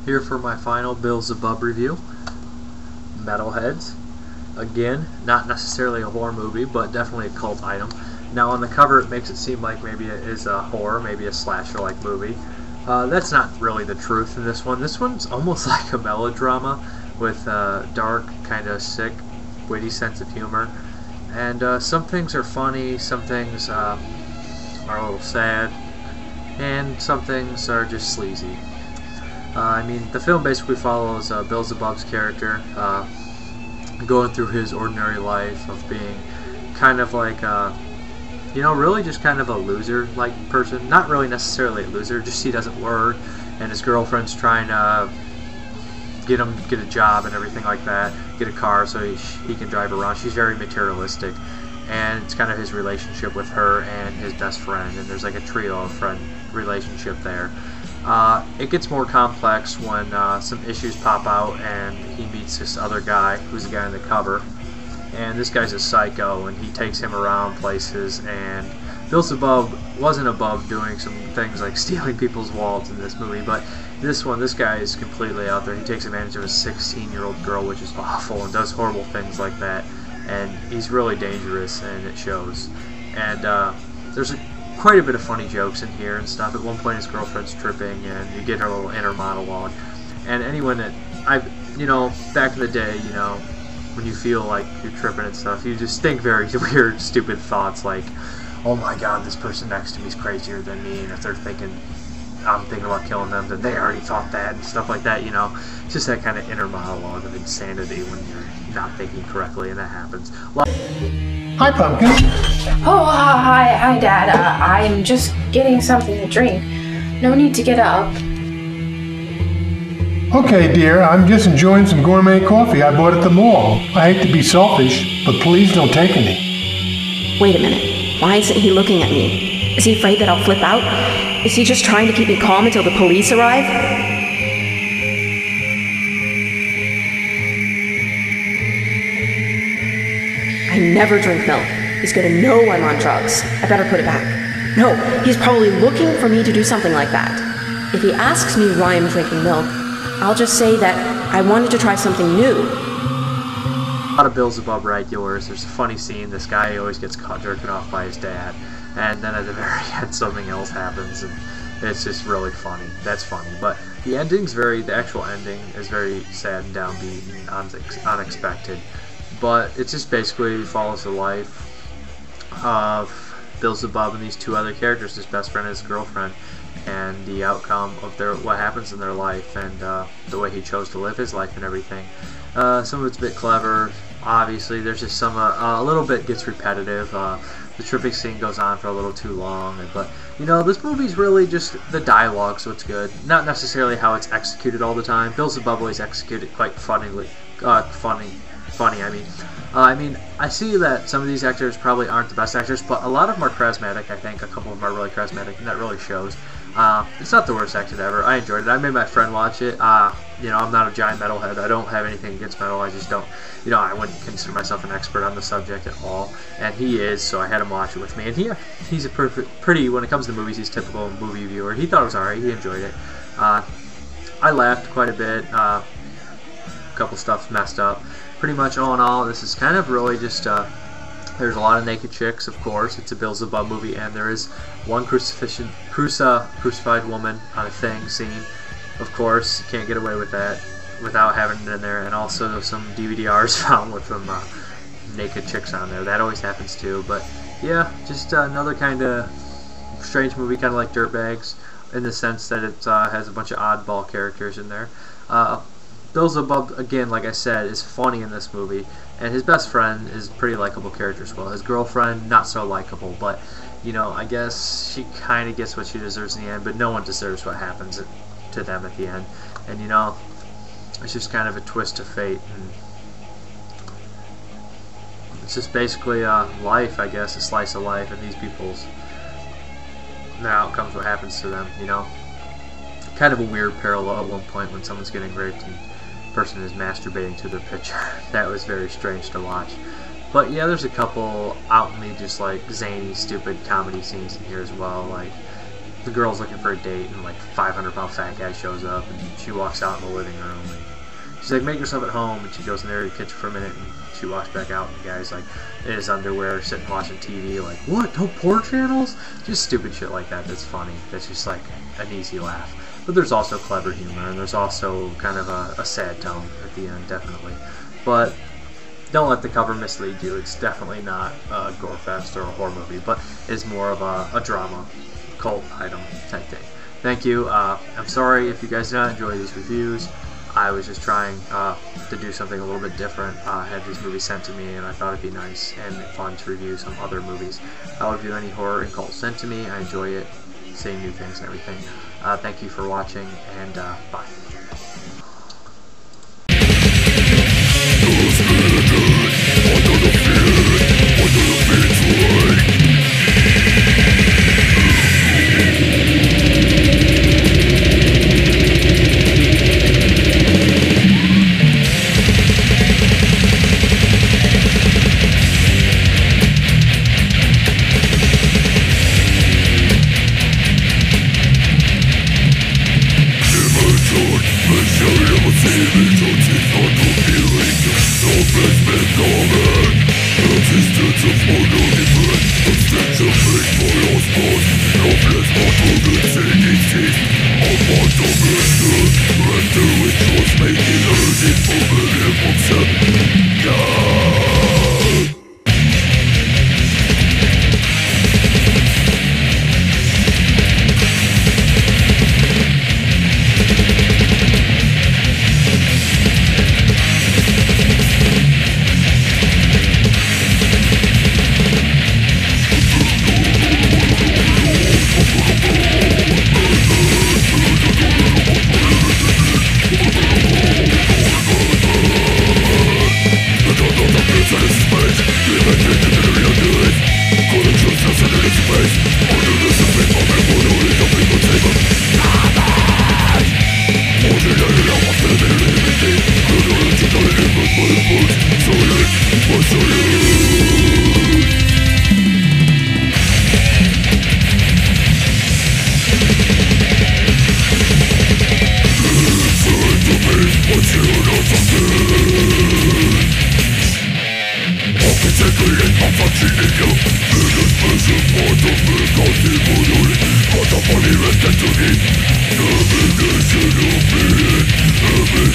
Here for my final Bill Zebub review, Metalheads. Again, not necessarily a horror movie, but definitely a cult item. Now on the cover it makes it seem like maybe it is a horror, maybe a slasher-like movie. That's not really the truth in this one. This one's almost like a melodrama with a dark, kind of sick, witty sense of humor. And some things are funny, some things are a little sad, and some things are just sleazy. I mean, the film basically follows Bill Zebub's character going through his ordinary life of being kind of like, really just kind of a loser-like person. Not really necessarily a loser, just he doesn't work, and his girlfriend's trying to get him get a job and everything like that, get a car so he can drive around. She's very materialistic, and it's kind of his relationship with her and his best friend, and there's like a trio of friend relationship there. It gets more complex when some issues pop out and he meets this other guy who's the guy on the cover, and this guy's a psycho and he takes him around places, and Bill Zebub wasn't above doing some things like stealing people's wallets in this movie, but this guy is completely out there. He takes advantage of a 16-year-old girl, which is awful, and does horrible things like that, and he's really dangerous, and it shows. And there's quite a bit of funny jokes in here and stuff. At one point his girlfriend's tripping and you get her little inner monologue. And anyone that back in the day, when you feel like you're tripping and stuff, you just think very weird, stupid thoughts like, oh my god, this person next to me is crazier than me, and if they're thinking I'm thinking about killing them, then they already thought that, and stuff like that, It's just that kind of inner monologue of insanity when you're not thinking correctly, and that happens. Hi, Pumpkin. Oh, hi, Dad. I'm just getting something to drink. No need to get up. Okay, dear, I'm just enjoying some gourmet coffee I bought at the mall. I hate to be selfish, but please don't take any. Wait a minute. Why isn't he looking at me? Is he afraid that I'll flip out? Is he just trying to keep me calm until the police arrive? I never drink milk. He's gonna know I'm on drugs. I better put it back. No, he's probably looking for me to do something like that. If he asks me why I'm drinking milk, I'll just say that I wanted to try something new. A lot of Bill Zebub regulars. There's a funny scene. This guy always gets caught jerking off by his dad, and then at the very end something else happens, and it's just really funny. That's funny. But the actual ending is very sad and downbeat and unexpected. But it just basically follows the life of Bill Zebub and these two other characters, his best friend and his girlfriend, and the outcome of what happens in their life, and the way he chose to live his life and everything. Some of it's a bit clever. Obviously, there's just some a little bit gets repetitive. The tripping scene goes on for a little too long, but this movie's really just the dialogue, so it's good. Not necessarily how it's executed all the time. Bill Zebub always executed quite funnily. I mean, I see that some of these actors probably aren't the best actors, but a lot of them are charismatic. I think a couple of them are really charismatic, and that really shows. It's not the worst acted ever. I enjoyed it. I made my friend watch it. I'm not a giant metalhead. I don't have anything against metal. I just don't, I wouldn't consider myself an expert on the subject at all, and he is, so I had him watch it with me. And he's a pretty, when it comes to movies, he's a typical movie viewer. He thought it was alright. He enjoyed it. I laughed quite a bit. A couple stuff messed up. Pretty much all in all, this is kind of really just, there's a lot of naked chicks, of course. It's a Bill Zebub movie, and there is one crucified woman on a thing scene. Of course, you can't get away with that without having it in there, and also some DVDRs found with some naked chicks on there. That always happens too, but yeah, just another kind of strange movie, kind of like Dirtbags, in the sense that it has a bunch of oddball characters in there. Bill Zebub, again, like I said, is funny in this movie, and his best friend is a pretty likable character as well. His girlfriend, not so likable, but, I guess she kind of gets what she deserves in the end, but no one deserves what happens to them at the end. And, it's just kind of a twist of fate, and it's just basically life, I guess, a slice of life, and these people's, their outcomes, what happens to them, Kind of a weird parallel at one point when someone's getting raped and person is masturbating to their picture. That was very strange to watch. But yeah, there's a couple outly just like zany, stupid comedy scenes in here as well. Like the girl's looking for a date, and like 500-pound fat guy shows up, and she walks out in the living room, and she's like, make yourself at home, and she goes in there to the kitchen for a minute, and she walks back out, and the guy's like in his underwear sitting watching TV, like, what, no porn channels? Just stupid shit like that that's funny, that's just like an easy laugh. But there's also clever humor, and there's also kind of a sad tone at the end, definitely. But don't let the cover mislead you. It's definitely not a gore fest or a horror movie, but it's more of a drama, cult item type thing. Thank you. I'm sorry if you guys did not enjoy these reviews. I was just trying to do something a little bit different. I had these movies sent to me, and I thought it'd be nice and fun to review some other movies. I'll review any horror and cult sent to me. I enjoy it, seeing new things and everything. Thank you for watching, and bye. What the funny rest to me? The biggest should have been.